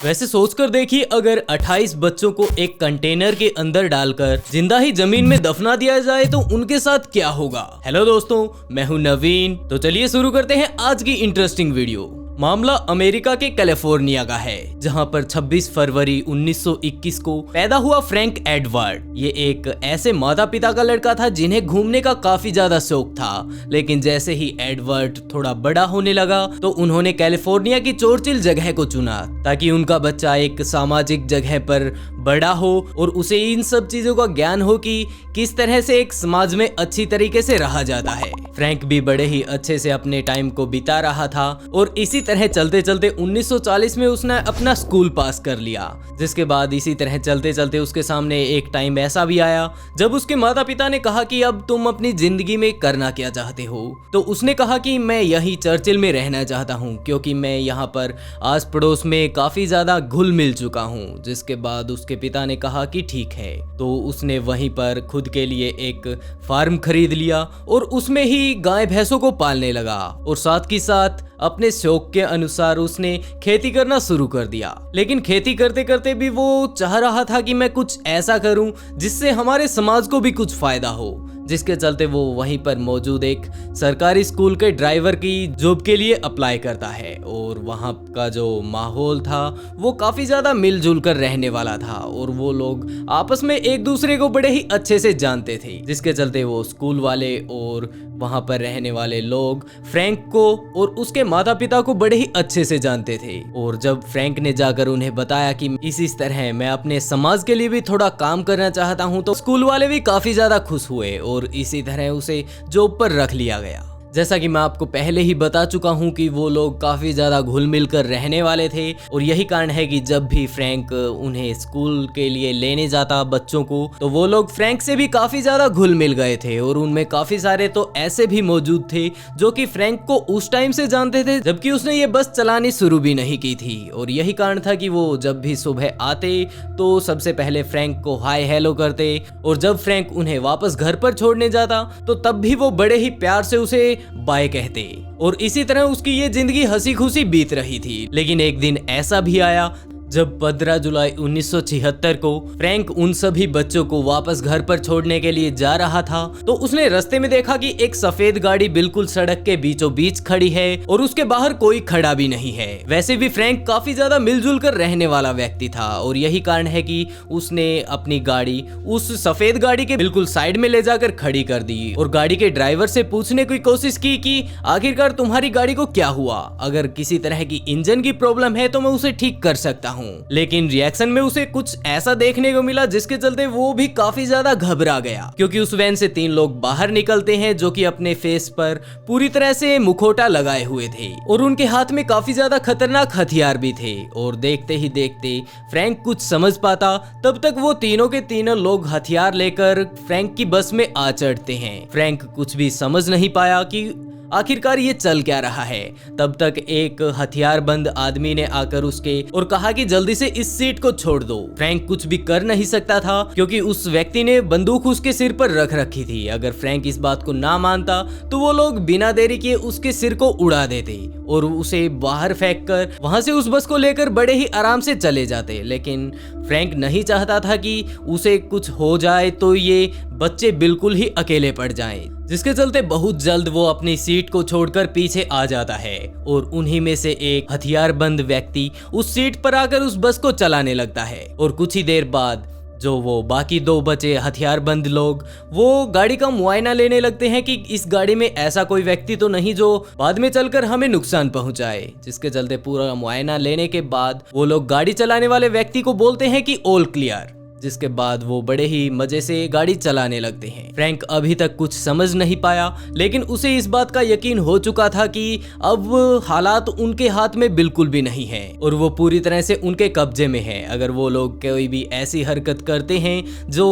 वैसे सोचकर देखिए, अगर 28 बच्चों को एक कंटेनर के अंदर डालकर जिंदा ही जमीन में दफना दिया जाए तो उनके साथ क्या होगा। हेलो दोस्तों, मैं हूं नवीन। तो चलिए शुरू करते हैं आज की इंटरेस्टिंग वीडियो। मामला अमेरिका के कैलिफोर्निया का है, जहां पर 26 फरवरी 1921 को पैदा हुआ फ्रैंक एडवर्ड। ये एक ऐसे माता पिता का लड़का था जिन्हें घूमने का काफी ज्यादा शौक था, लेकिन जैसे ही एडवर्ड थोड़ा बड़ा होने लगा तो उन्होंने कैलिफोर्निया की चोर्चिल जगह को चुना ताकि उनका बच्चा एक सामाजिक जगह पर बड़ा हो और उसे इन सब चीजों का ज्ञान हो कि किस तरह से एक समाज में अच्छी तरीके से रहा जाता है। फ्रैंक भी बड़े ही अच्छे से अपने टाइम को बिता रहा था और इसी तरह चलते चलते 1940 में उसने अपना स्कूल पास कर लिया। जिसके बाद इसी तरह चलते चलते उसके सामने एक टाइम ऐसा भी आया जब उसके माता पिता ने कहा कि अब तुम अपनी जिंदगी में करना क्या चाहते हो। तो उसने कहा कि मैं यही चर्चिल में रहना चाहता हूँ, क्योंकि मैं यहाँ पर आस पड़ोस में काफी ज्यादा घुल मिल चुका हूँ। जिसके बाद उसके पिता ने कहा कि ठीक है। तो उसने वहीं पर खुद के लिए एक फार्म खरीद लिया और उसमें ही गाय भैंसों को पालने लगा और साथ ही साथ अपने शौक के अनुसार उसने खेती करना शुरू कर दिया। लेकिन खेती करते करते भी वो चाह रहा था कि मैं कुछ ऐसा करूं जिससे हमारे समाज को भी कुछ फायदा हो। जिसके चलते वो वहीं पर मौजूद एक सरकारी स्कूल के ड्राइवर की जॉब के लिए अप्लाई करता है और वहाँ का जो माहौल था वो काफी ज्यादा मिलजुल कर रहने वाला था और वो लोग आपस में एक दूसरे को बड़े ही अच्छे से जानते थे। जिसके चलते वो स्कूल वाले और वहाँ पर रहने वाले लोग फ्रैंक को और उसके माता पिता को बड़े ही अच्छे से जानते थे। और जब फ्रैंक ने जाकर उन्हें बताया कि इस तरह मैं अपने समाज के लिए भी थोड़ा काम करना चाहता हूँ, तो स्कूल वाले भी काफी ज्यादा खुश हुए और इसी तरह उसे जॉब पर रख लिया गया। जैसा कि मैं आपको पहले ही बता चुका हूं कि वो लोग काफी ज्यादा घुल मिल कर रहने वाले थे और यही कारण है कि जब भी फ्रैंक उन्हें स्कूल के लिए लेने जाता बच्चों को, तो वो लोग फ्रैंक से भी काफी ज्यादा घुल मिल गए थे और उनमें काफी सारे तो ऐसे भी मौजूद थे जो कि फ्रैंक को उस टाइम से जानते थे जबकि उसने ये बस चलानी शुरू भी नहीं की थी। और यही कारण था कि वो जब भी सुबह आते तो सबसे पहले फ्रैंक को हाय हेलो करते और जब फ्रैंक उन्हें वापस घर पर छोड़ने जाता तो तब भी वो बड़े ही प्यार से उसे बाय कहते और इसी तरह उसकी ये जिंदगी हंसी खुशी बीत रही थी। लेकिन एक दिन ऐसा भी आया जब 15 जुलाई 1976 को फ्रैंक उन सभी बच्चों को वापस घर पर छोड़ने के लिए जा रहा था तो उसने रास्ते में देखा कि एक सफेद गाड़ी बिल्कुल सड़क के बीचों बीच खड़ी है और उसके बाहर कोई खड़ा भी नहीं है। वैसे भी फ्रैंक काफी ज्यादा मिलजुल कर रहने वाला व्यक्ति था और यही कारण है कि उसने अपनी गाड़ी उस सफेद गाड़ी के बिल्कुल साइड में ले जाकर खड़ी कर दी और गाड़ी के ड्राइवर से पूछने की कोशिश की कि आखिरकार तुम्हारी गाड़ी को क्या हुआ, अगर किसी तरह की इंजन की प्रॉब्लम है तो मैं उसे ठीक कर सकता हूँ। लेकिन रिएक्शन में उसे कुछ ऐसा देखने को मिला जिसके चलते वो भी काफी ज्यादा घबरा गया, क्योंकि उस वैन से 3 लोग बाहर निकलते हैं जो कि अपने फेस पर पूरी तरह से मुखौटा लगाए हुए थे और उनके हाथ में काफी ज्यादा खतरनाक हथियार भी थे। और देखते ही देखते फ्रैंक कुछ समझ पाता तब तक वो तीनों के तीनों लोग हथियार लेकर फ्रैंक की बस में आ चढ़ते हैं। फ्रैंक कुछ भी समझ नहीं पाया कि आखिरकार ये चल क्या रहा है। तब तक एक हथियारबंद आदमी ने आकर उसके और कहा कि जल्दी से इस सीट को छोड़ दो। फ्रैंक कुछ भी कर नहीं सकता था क्योंकि उस व्यक्ति ने बंदूक उसके सिर पर रख रखी थी। अगर फ्रैंक इस बात को ना मानता तो वो लोग बिना देरी किए उसके सिर को उड़ा देते और उसे बाहर फेंककर वहां से उस बस को लेकर बड़े ही आराम से चले जाते। लेकिन फ्रैंक नहीं चाहता था कि उसे कुछ हो जाए तो ये बच्चे बिल्कुल ही अकेले पड़ जाएं। जिसके चलते बहुत जल्द वो अपनी सीट को छोड़कर पीछे आ जाता है और उन्हीं में से एक हथियारबंद व्यक्ति उस सीट पर आकर उस बस को चलाने लगता है। और कुछ ही देर बाद जो वो बाकी 2 बचे हथियारबंद लोग वो गाड़ी का मुआयना लेने लगते हैं कि इस गाड़ी में ऐसा कोई व्यक्ति तो नहीं जो बाद में चलकर हमें नुकसान पहुंचाए। जिसके चलते पूरा मुआयना लेने के बाद वो लोग गाड़ी चलाने वाले व्यक्ति को बोलते हैं कि ऑल क्लियर। जिसके बाद वो बड़े ही मजे से गाड़ी चलाने लगते हैं। फ्रैंक अभी तक कुछ समझ नहीं पाया, लेकिन उसे इस बात का यकीन हो चुका था कि अब हालात उनके हाथ में बिल्कुल भी नहीं है और वो पूरी तरह से उनके कब्जे में है। अगर वो लोग कोई भी ऐसी हरकत करते हैं जो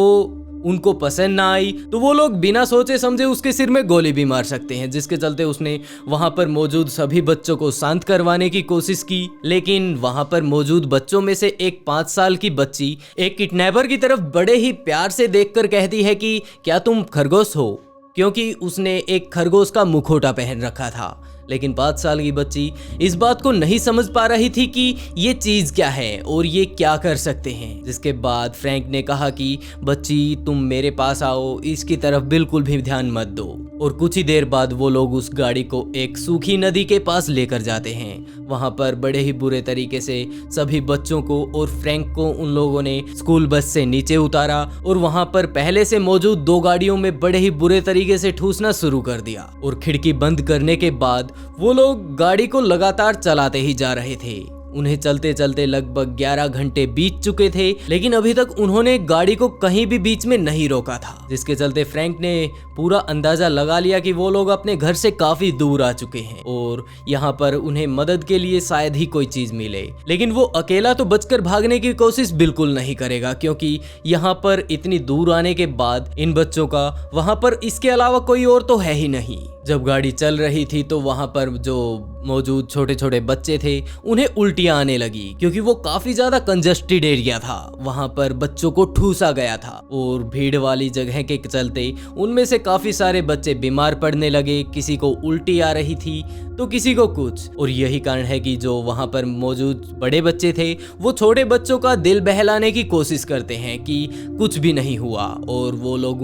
उनको पसंद ना आई तो वो लोग बिना सोचे समझे उसके सिर में गोली भी मार सकते हैं। जिसके चलते उसने वहां पर मौजूद सभी बच्चों को शांत करवाने की कोशिश की, लेकिन वहां पर मौजूद बच्चों में से एक 5 साल की बच्ची एक किडनैपर की तरफ बड़े ही प्यार से देखकर कहती है कि क्या तुम खरगोश हो। क्योंकि उसने एक खरगोश का मुखौटा पहन रखा था। लेकिन 5 साल की बच्ची इस बात को नहीं समझ पा रही थी कि ये चीज क्या है और ये क्या कर सकते हैं। जिसके बाद फ्रैंक ने कहा कि बच्ची तुम मेरे पास आओ, इसकी तरफ बिल्कुल भी ध्यान मत दो। और कुछ ही देर बाद वो लोग उस गाड़ी को एक सूखी नदी के पास लेकर जाते हैं। वहां पर बड़े ही बुरे तरीके से सभी बच्चों को और फ्रैंक को उन लोगों ने स्कूल बस से नीचे उतारा और वहां पर पहले से मौजूद 2 गाड़ियों में बड़े ही बुरे तरीके से ठूसना शुरू कर दिया। और खिड़की बंद करने के बाद वो लोग गाड़ी को लगातार चलाते ही जा रहे थे। उन्हें चलते चलते लगभग 11 घंटे बीत चुके थे, लेकिन अभी तक उन्होंने गाड़ी को कहीं भी बीच में नहीं रोका था। जिसके चलते फ्रैंक ने पूरा अंदाजा लगा लिया कि वो लोग अपने घर से काफी दूर आ चुके हैं और यहाँ पर उन्हें मदद के लिए शायद ही कोई चीज मिले। लेकिन वो अकेला तो बचकर भागने की कोशिश बिल्कुल नहीं करेगा, क्योंकि यहाँ पर इतनी दूर आने के बाद इन बच्चों का वहां पर इसके अलावा कोई और तो है ही नहीं। जब गाड़ी चल रही थी तो वहां पर जो मौजूद छोटे छोटे बच्चे थे उन्हें उल्टियां आने लगी, क्योंकि वो काफी ज्यादा कंजस्टेड एरिया था। वहां पर बच्चों को ठूसा गया था और भीड़ वाली जगह के चलते उनमें से काफी सारे बच्चे बीमार पड़ने लगे। किसी को उल्टी आ रही थी तो किसी को कुछ। और यही कारण है कि जो वहां पर मौजूद बड़े बच्चे थे वो छोटे बच्चों का दिल बहलाने की कोशिश करते हैं कि कुछ भी नहीं हुआ, और वो लोग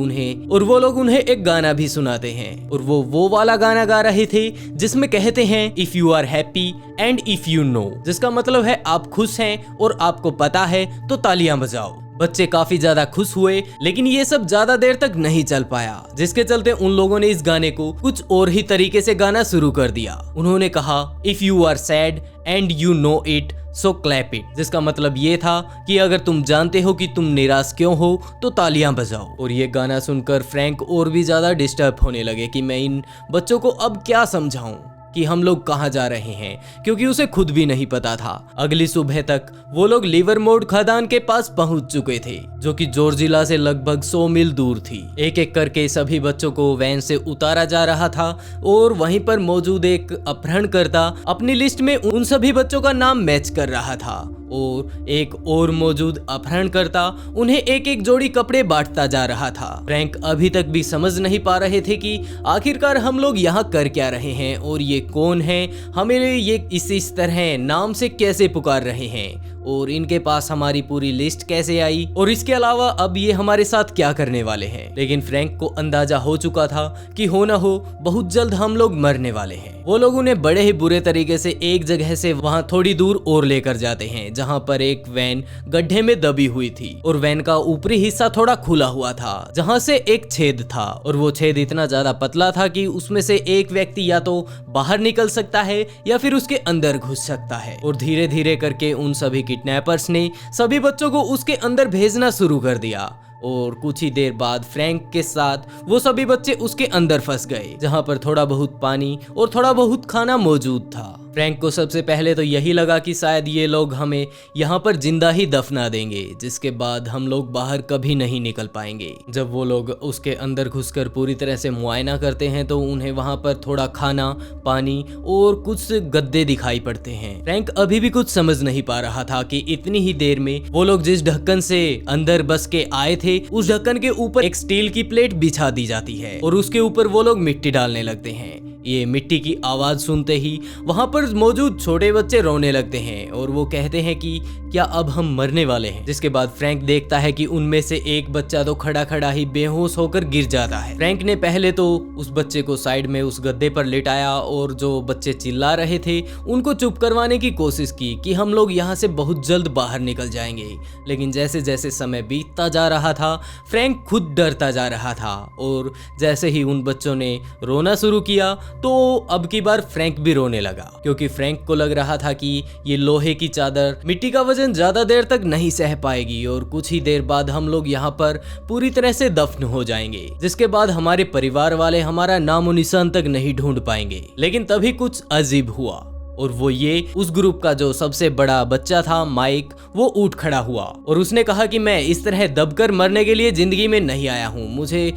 उन्हें एक गाना भी सुनाते हैं। और वो वाला गाना गा रहे थे जिसमें कहते हैं if you are happy and if you know, जिसका मतलब है आप खुश हैं और आपको पता है तो तालियां बजाओ। बच्चे काफी ज्यादा खुश हुए, लेकिन ये सब ज्यादा देर तक नहीं चल पाया। जिसके चलते उन लोगों ने इस गाने को कुछ और ही तरीके से गाना शुरू कर दिया। उन्होंने कहा if you are sad and you know it so clap it, जिसका मतलब ये था कि अगर तुम जानते हो कि तुम निराश क्यों हो तो तालियां बजाओ। और ये गाना सुनकर फ्रैंक और भी ज्यादा डिस्टर्ब होने लगे कि मैं इन बच्चों को अब क्या समझाऊं कि हम लोग कहाँ जा रहे हैं, क्योंकि उसे खुद भी नहीं पता था। अगली सुबह तक वो लोग लिवरमोर खदान के पास पहुंच चुके थे, जो कि जॉर्जिया से लगभग 100 मील दूर थी। एक एक करके सभी बच्चों को वैन से उतारा जा रहा था और वहीं पर मौजूद एक अपहरणकर्ता अपनी लिस्ट में उन सभी बच्चों का नाम मैच कर रहा था और एक और मौजूद अपहरणकर्ता उन्हें एक एक जोड़ी कपड़े बांटता जा रहा था। फ्रैंक अभी तक भी समझ नहीं पा रहे थे कि आखिरकार हम लोग यहाँ कर क्या रहे हैं और ये कौन है, हमें ये इस तरह नाम से कैसे पुकार रहे हैं और इनके पास हमारी पूरी लिस्ट कैसे आई, और इसके अलावा अब ये हमारे साथ क्या करने वाले हैं। लेकिन फ्रैंक को अंदाजा हो चुका था कि हो ना हो बहुत जल्द हम लोग मरने वाले हैं। वो लोग उन्हें बड़े ही बुरे तरीके से एक जगह से वहां थोड़ी दूर और लेकर जाते हैं, जहां पर एक वैन गड्ढे में दबी हुई थी और वैन का ऊपरी हिस्सा थोड़ा खुला हुआ था, जहां से एक छेद था और वो छेद इतना ज्यादा पतला था कि उसमें से एक व्यक्ति या तो बाहर निकल सकता है या फिर उसके अंदर घुस सकता है। और धीरे धीरे करके उन सभी किडनैपर्स ने सभी बच्चों को उसके अंदर भेजना शुरू कर दिया और कुछ ही देर बाद फ्रैंक के साथ वो सभी बच्चे उसके अंदर फंस गए, जहां पर थोड़ा बहुत पानी और थोड़ा बहुत खाना मौजूद था। फ्रैंक को सबसे पहले तो यही लगा कि शायद ये लोग हमें यहाँ पर जिंदा ही दफना देंगे, जिसके बाद हम लोग बाहर कभी नहीं निकल पाएंगे। जब वो लोग उसके अंदर घुसकर पूरी तरह से मुआयना करते हैं तो उन्हें वहाँ पर थोड़ा खाना, पानी और कुछ गद्दे दिखाई पड़ते हैं। फ्रैंक अभी भी कुछ समझ नहीं पा रहा था कि इतनी ही देर में वो लोग जिस ढक्कन से अंदर बस के आए थे उस ढक्कन के ऊपर एक स्टील की प्लेट बिछा दी जाती है और उसके ऊपर वो लोग मिट्टी डालने लगते हैं। ये मिट्टी की आवाज सुनते ही वहां पर मौजूद छोटे बच्चे रोने लगते हैं और वो कहते हैं कि क्या अब हम मरने वाले हैं। जिसके बाद फ्रैंक देखता है कि उनमें से एक बच्चा तो खड़ा खड़ा ही बेहोश होकर गिर जाता है। फ्रैंक ने पहले तो उस बच्चे को साइड में उस गद्दे पर लिटाया और जो बच्चे चिल्ला रहे थे उनको चुप करवाने की कोशिश की कि हम लोग यहाँ से बहुत जल्द बाहर निकल जाएंगे। लेकिन जैसे जैसे समय बीतता जा रहा था फ्रैंक खुद डरता जा रहा था और जैसे ही उन बच्चों ने रोना शुरू किया तो अब की बार फ्रैंक भी रोने लगा, क्योंकि फ्रैंक को लग रहा था कि ये लोहे की चादर मिट्टी का वजन ज्यादा देर तक नहीं सह पाएगी और कुछ ही देर बाद हम लोग यहाँ पर पूरी तरह से दफन हो जाएंगे, जिसके बाद हमारे परिवार वाले हमारा नामो निशान तक नहीं ढूंढ पाएंगे। लेकिन तभी कुछ अजीब हुआ और वो ये, उस ग्रुप का जो सबसे बड़ा बच्चा था माइक, वो उठ खड़ा हुआ और उसने कहा कि मैं इस तरह दबकर मरने के लिए जिंदगी में नहीं आया हूँ।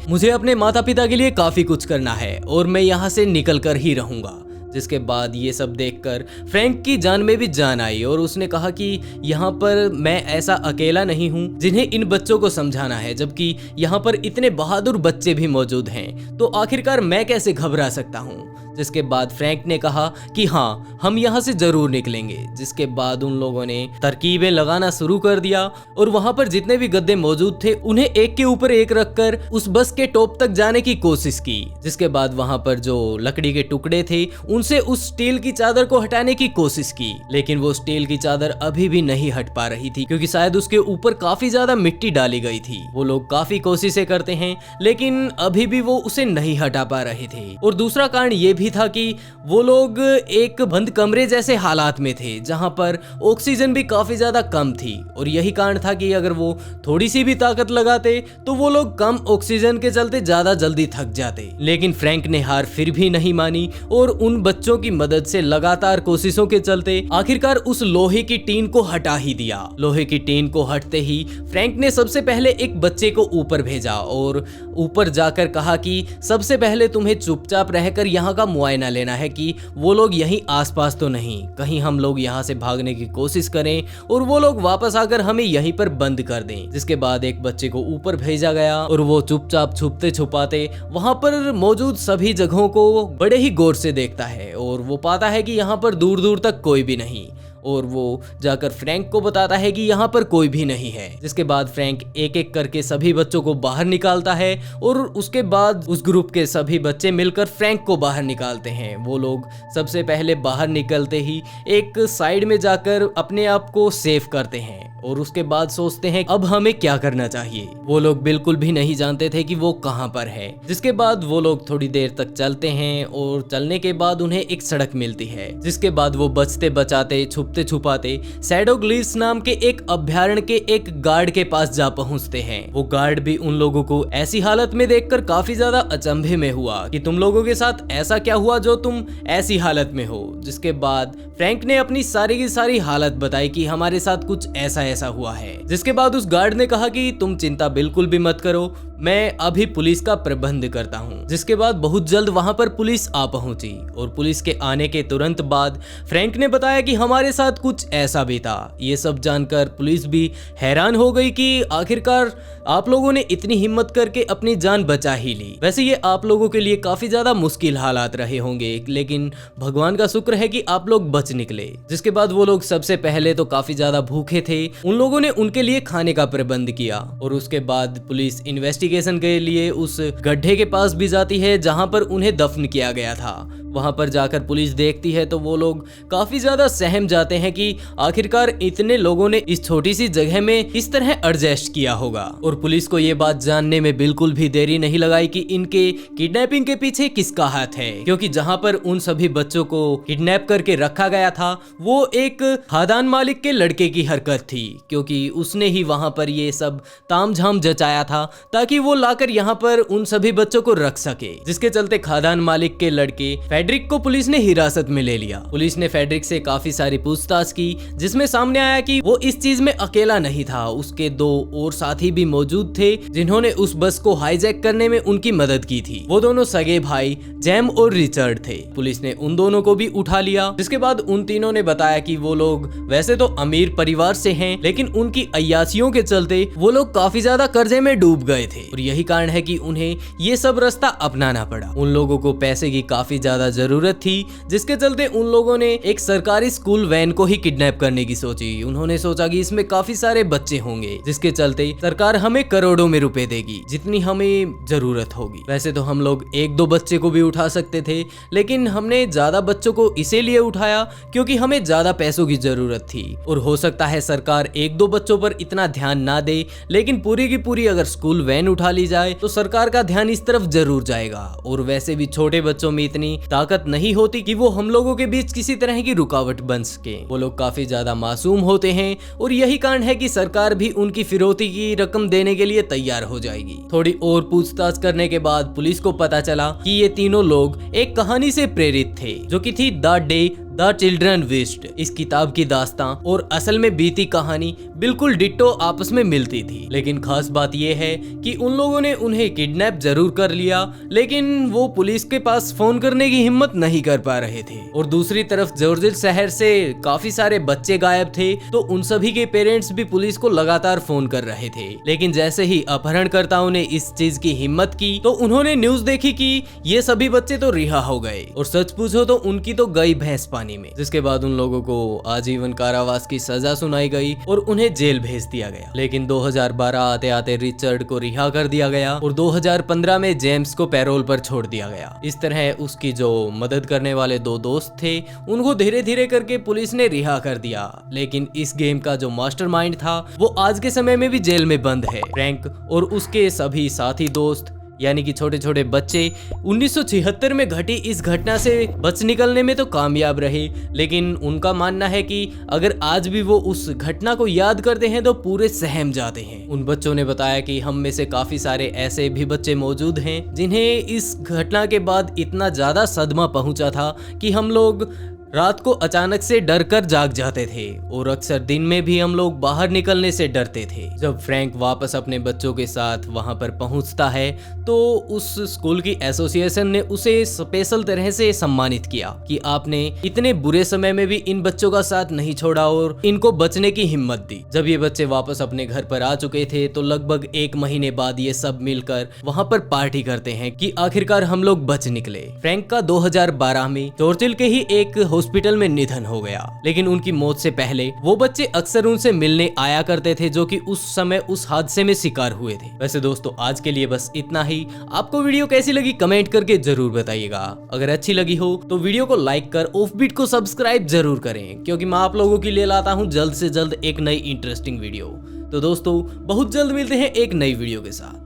मुझे अपने माता पिता के लिए काफी कुछ करना है और मैं यहाँ से निकल कर ही रहूंगा। जिसके बाद ये सब देखकर फ्रैंक की जान में भी जान आई और उसने कहा कि यहाँ पर मैं ऐसा अकेला नहीं हूँ जिन्हें इन बच्चों को समझाना है, जबकि यहाँ पर इतने बहादुर बच्चे भी मौजूद हैं, तो आखिरकार मैं कैसे घबरा सकता हूँ। जिसके बाद फ्रैंक ने कहा कि हाँ, हम यहाँ से जरूर निकलेंगे। जिसके बाद उन लोगों ने तरकीबें लगाना शुरू कर दिया और वहां पर जितने भी गद्दे मौजूद थे उन्हें एक के ऊपर एक रखकर उस बस के टॉप तक जाने की कोशिश की। जिसके बाद वहां पर जो लकड़ी के टुकड़े थे उनसे उस स्टील की चादर को हटाने की कोशिश की, लेकिन वो स्टील की चादर अभी भी नहीं हट पा रही थी क्योंकि शायद उसके ऊपर काफी ज्यादा मिट्टी डाली गई थी। वो लोग काफी कोशिशें करते हैं लेकिन अभी भी वो उसे नहीं हटा पा रहे थे। और दूसरा कारण ये भी था कि वो लोग एक बंद कमरे जैसे हालात में थे जहां पर ऑक्सीजन भी काफी ज्यादा कम थी, और यही कारण था कि अगर वो थोड़ी सी भी ताकत लगाते तो वो लोग कम ऑक्सीजन के चलते ज्यादा जल्दी थक जाते। लेकिन फ्रैंक ने हार फिर भी नहीं मानी और उन बच्चों की मदद से लगातार कोशिशों के चलते आखिरकार उस लोहे की टीन को हटा ही दिया। लोहे की टीन को हटते ही फ्रैंक ने सबसे पहले एक बच्चे को ऊपर भेजा और ऊपर जाकर कहा कि सबसे पहले तुम्हें चुपचाप रहकर यहाँ का मुआयना लेना है कि वो लोग यहीं आसपास तो नहीं, कहीं हम लोग यहाँ से भागने की कोशिश करें और वो लोग वापस आकर हमें यहीं पर बंद कर दें। जिसके बाद एक बच्चे को ऊपर भेजा गया और वो चुपचाप छुपते छुपाते वहां पर मौजूद सभी जगहों को बड़े ही गौर से देखता है और वो पाता है कि यहाँ पर दूर दूर तक कोई भी नहीं, और वो जाकर फ्रैंक को बताता है कि यहाँ पर कोई भी नहीं है। जिसके बाद फ्रैंक एक एक करके सभी बच्चों को बाहर निकालता है और उसके बाद उस ग्रुप के सभी बच्चे मिलकर फ्रैंक को बाहर निकालते हैं। वो लोग सबसे पहले बाहर निकलते ही एक साइड में जाकर अपने आप को सेफ करते हैं और उसके बाद सोचते हैं अब हमें क्या करना चाहिए। वो लोग बिल्कुल भी नहीं जानते थे कि वो कहाँ पर है। जिसके बाद वो लोग थोड़ी देर तक चलते हैं और चलने के बाद उन्हें एक सड़क मिलती है। जिसके बाद वो बचते बचाते छुपते छुपाते शैडो ग्लिफ्स नाम के एक अभ्यारण्य के एक गार्ड के पास जा पहुंचते हैं। वो गार्ड भी उन लोगों को ऐसी हालत में देखकर काफी ज्यादा अचंभे में हुआ कि तुम लोगों के साथ ऐसा क्या हुआ जो तुम ऐसी हालत में हो। जिसके बाद फ्रैंक ने अपनी सारी की सारी हालत बताई कि हमारे साथ कुछ ऐसा हुआ है। जिसके बाद उस गार्ड ने कहा कि तुम चिंता बिल्कुल भी मत करो, मैं अभी पुलिस का प्रबंध करता हूँ। जिसके बाद बहुत जल्द वहां पर पुलिस आ पहुंची और पुलिस के आने के तुरंत बाद फ्रैंक ने बताया कि हमारे साथ कुछ ऐसा भी था। ये सब जानकर पुलिस भी हैरान हो गई कि आखिरकार आप लोगों ने इतनी हिम्मत करके अपनी जान बचा ही ली। वैसे ये आप लोगों के लिए काफी ज्यादा मुश्किल हालात रहे होंगे, लेकिन भगवान का शुक्र है कि आप लोग बच निकले। जिसके बाद वो लोग सबसे पहले तो काफी ज्यादा भूखे थे, उन लोगों ने उनके लिए खाने का प्रबंध किया और उसके बाद पुलिस इन्वेस्टिगेशन के लिए उस गड्ढे के पास भी जाती है जहां पर उन्हें दफन किया गया था। वहां पर जाकर पुलिस देखती है तो वो लोग काफी ज्यादा सहम जाते हैं कि आखिरकार इतने लोगों ने इस छोटी सी जगह में इस तरह एडजस्ट किया होगा। और पुलिस को ये बात जानने में बिल्कुल भी देरी नहीं लगाई कि इनके किडनैपिंग के पीछे किसका हाथ है, क्योंकि जहां पर उन सभी बच्चों को किडनैप करके रखा गया था वो एक खादान मालिक के लड़के की हरकत थी, क्योंकि उसने ही वहां पर ये सब तामझाम जचाया था ताकि वो लाकर यहाँ पर उन सभी बच्चों को रख सके। जिसके चलते खादान मालिक के लड़के फेडरिक को पुलिस ने हिरासत में ले लिया। पुलिस ने फेडरिक से काफी सारी पूछताछ की जिसमें सामने आया कि वो इस चीज में अकेला नहीं था, उसके दो और साथी भी मौजूद थे जिन्होंने उस बस को हाईजैक करने में उनकी मदद की थी। वो दोनों सगे भाई जैम और रिचर्ड थे। पुलिस ने उन दोनों को भी उठा लिया। जिसके बाद उन तीनों ने बताया कि वो लोग वैसे तो अमीर परिवार से हैं, लेकिन उनकी अय्यासियों के चलते वो लोग काफी ज्यादा कर्जे में डूब गए थे और यही कारण है कि उन्हें ये सब रास्ता अपनाना पड़ा। उन लोगों को पैसे की काफी ज्यादा जरूरत थी, जिसके चलते उन लोगों ने एक सरकारी स्कूल वैन को ही किडनैप करने की सोची। उन्होंने सोचा कि इसमें काफी सारे बच्चे होंगे, जिसके चलते सरकार हमें करोड़ों में रुपए देगी जितनी हमें जरूरत होगी। वैसे तो हम लोग एक दो बच्चे को भी उठा सकते थे, लेकिन हमने ज्यादा बच्चों को इसीलिए उठाया क्योंकि हमें ज्यादा पैसों की जरूरत थी। और हो सकता है सरकार एक दो बच्चों पर इतना ध्यान ना दे, लेकिन पूरी की पूरी अगर स्कूल वैन उठा ली जाए तो सरकार का ध्यान इस तरफ जरूर जाएगा। और वैसे भी छोटे बच्चों में इतनी ताकत नहीं होती कि वो हम लोगों के बीच किसी तरह की रुकावट बन सके। वो लोग काफी ज्यादा मासूम होते हैं और यही कारण है कि सरकार भी उनकी फिरौती की रकम देने के लिए तैयार हो जाएगी। थोड़ी और पूछताछ करने के बाद पुलिस को पता चला कि ये तीनों लोग एक कहानी से प्रेरित थे जो कि थी the day the children wished. इस किताब की दास्तां और असल में बीती कहानी बिल्कुल डिट्टो आपस में मिलती थी, लेकिन खास बात यह है कि उन लोगों ने उन्हें किडनैप जरूर कर लिया, लेकिन वो पुलिस के पास फोन करने की हिम्मत नहीं कर पा रहे थे। और दूसरी तरफ जॉर्जिल शहर से काफी सारे बच्चे गायब थे, तो उन सभी के पेरेंट्स भी पुलिस को लगातार फोन कर रहे थे। लेकिन जैसे ही अपहरणकर्ताओं ने इस चीज की हिम्मत की तो उन्होंने न्यूज देखी कि ये सभी बच्चे तो रिहा हो गए, और सच पूछो तो उनकी तो गई भैंस पानी में। जिसके बाद उन लोगों को आजीवन कारावास की सजा सुनाई गई और उन्हें जेल भेज दिया गया। लेकिन 2012 आते आते रिचर्ड को रिहा कर दिया गया और 2015 में जेम्स को पैरोल पर छोड़ दिया गया। इस तरह उसकी जो मदद करने वाले दो दोस्त थे उनको धीरे धीरे करके पुलिस ने रिहा कर दिया। लेकिन इस गेम का जो मास्टरमाइंड था वो आज के समय में भी जेल में बंद है। फ्रैंक और उसके सभी साथी दोस्त यानी कि छोटे छोटे बच्चे 1976 में घटी इस घटना से बच निकलने में तो कामयाब रहे, लेकिन उनका मानना है कि अगर आज भी वो उस घटना को याद करते हैं तो पूरे सहम जाते हैं। उन बच्चों ने बताया कि हम में से काफी सारे ऐसे भी बच्चे मौजूद हैं जिन्हें इस घटना के बाद इतना ज्यादा सदमा पहुंचा था कि हम लोग रात को अचानक से डर कर जाग जाते थे और अक्सर दिन में भी हम लोग बाहर निकलने से डरते थे। जब फ्रैंक वापस अपने बच्चों के साथ वहां पर पहुंचता है तो उस स्कूल की एसोसिएशन ने उसे स्पेशल तरह से सम्मानित किया कि आपने इतने बुरे समय में भी इन बच्चों का साथ नहीं छोड़ा और इनको बचने की हिम्मत दी। जब ये बच्चे वापस अपने घर पर आ चुके थे तो लगभग 1 महीने बाद ये सब मिलकर वहां पर पार्टी करते हैं कि आखिरकार हम लोग बच निकले। फ्रैंक का 2012 में जॉर्जिल के ही एक हॉस्पिटल में निधन हो गया, लेकिन उनकी मौत से पहले वो बच्चे अक्सर उनसे मिलने आया करते थे जो कि उस समय उस हादसे में शिकार हुए थे। वैसे दोस्तों आज के लिए बस इतना ही। आपको वीडियो कैसी लगी कमेंट करके जरूर बताइएगा। अगर अच्छी लगी हो तो वीडियो को लाइक कर ऑफबीट को सब्सक्राइब जरूर करें, क्योंकि मैं आप लोगों के लिए लाता हूं जल्द से जल्द एक नई इंटरेस्टिंग वीडियो। तो दोस्तों बहुत जल्द मिलते हैं एक नई वीडियो के साथ।